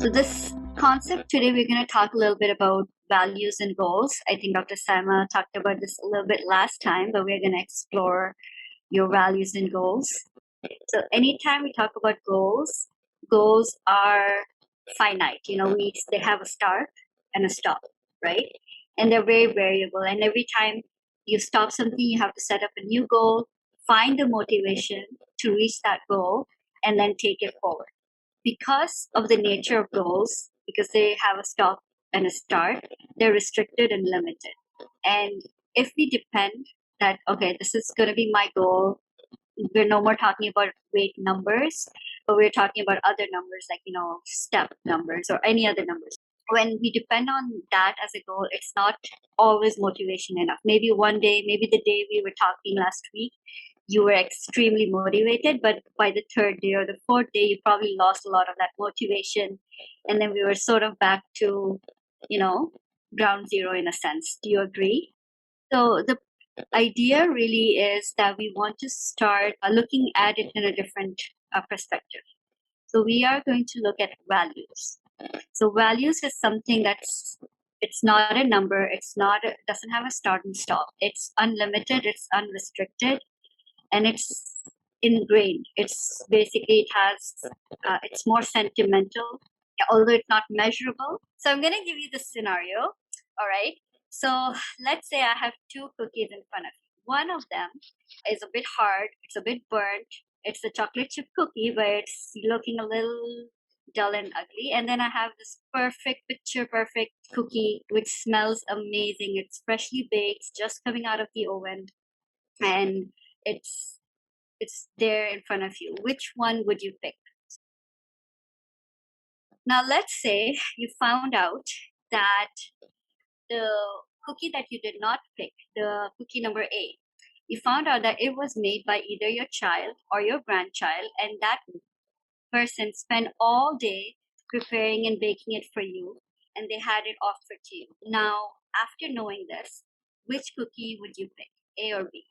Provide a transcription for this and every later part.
So this concept today, we're going to talk a little bit about values and goals. I think Dr. Saima talked about this a little bit last time, but we're going to explore your values and goals. So anytime we talk about goals, goals are finite. They have a start and a stop, right? And they're very variable. And every time you stop something, you have to set up a new goal, find the motivation to reach that goal, and then take it forward. Because of the nature of goals, because they have a stop and a start, they're restricted and limited. And if we depend that, okay, this is going to be my goal, we're no more talking about weight numbers, but we're talking about other numbers like, step numbers or any other numbers. When we depend on that as a goal, it's not always motivation enough. Maybe one day, maybe the day we were talking last week, you were extremely motivated, but by the third day or the fourth day, you probably lost a lot of that motivation. And then we were sort of back to, ground zero in a sense. Do you agree? So the idea really is that we want to start looking at it in a different perspective. So we are going to look at values. So values is something it's not a number, doesn't have a start and stop. It's unlimited, it's unrestricted, and it's ingrained. It's basically it's more sentimental, although it's not measurable. So I'm going to give you the scenario. All right. So let's say I have two cookies in front of you. One of them is a bit hard. It's a bit burnt. It's a chocolate chip cookie, but it's looking a little dull and ugly. And then I have this picture perfect cookie, which smells amazing. It's freshly baked, just coming out of the oven, and it's there in front of you. Which one would you pick? Now, let's say you found out that the cookie that you did not pick, the cookie number A, you found out that it was made by either your child or your grandchild, and that person spent all day preparing and baking it for you, and they had it offered to you. Now, after knowing this, which cookie would you pick, A or B?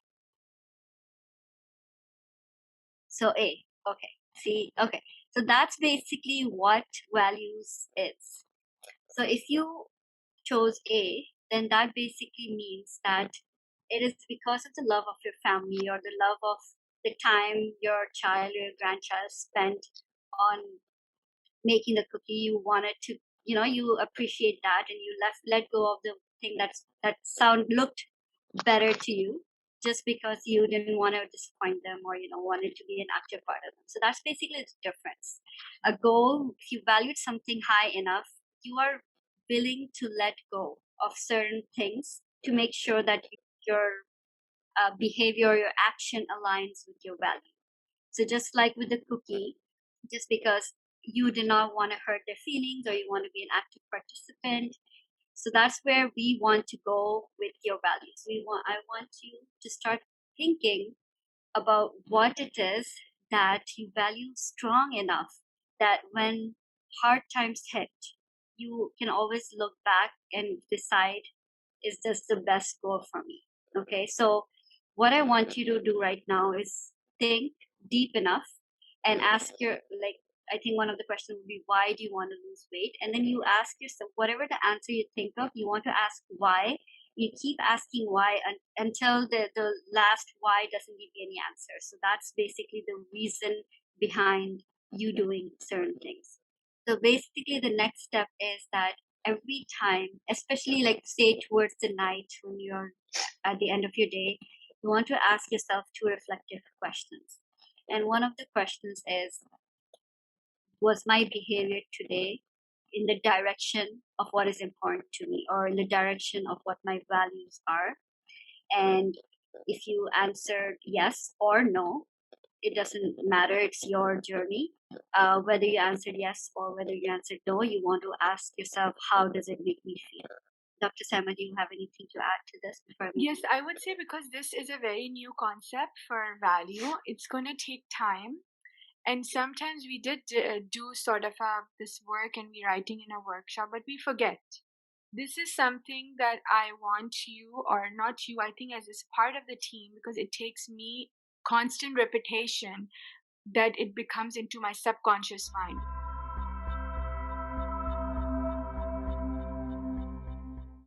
So A. Okay. See, okay. So that's basically what values is. So if you chose A, then that basically means that it is because of the love of your family or the love of the time your child or your grandchild spent on making the cookie. You wanted to, you appreciate that, and you let go of the thing that looked better to you, just because you didn't want to disappoint them or wanted to be an active part of them. So that's basically the difference. A goal, if you valued something high enough, you are willing to let go of certain things to make sure that your behavior, your action aligns with your value. So just like with the cookie, just because you did not want to hurt their feelings or you want to be an active participant, so that's where we want to go with your values. I want you to start thinking about what it is that you value strong enough that when hard times hit, you can always look back and decide, is this the best goal for me? Okay, so what I want you to do right now is think deep enough and ask I think one of the questions would be, why do you want to lose weight? And then you ask yourself, whatever the answer you think of, you want to ask why. You keep asking why until the last why doesn't give you any answer. So that's basically the reason behind you doing certain things. So basically the next step is that every time, especially like say towards the night when you're at the end of your day, you want to ask yourself two reflective questions. And one of the questions is, was my behavior today in the direction of what is important to me or in the direction of what my values are? And if you answered yes or no, it doesn't matter, it's your journey. Whether you answered yes or whether you answered no, you want to ask yourself, how does it make me feel? Dr. Saima, do you have anything to add to this before we? Yes, I would say because this is a very new concept for value, it's going to take time. And sometimes we did do sort of this work and we're writing in a workshop, but we forget. This is something that I want you, or not you, I think as part of the team, because it takes me constant repetition that it becomes into my subconscious mind.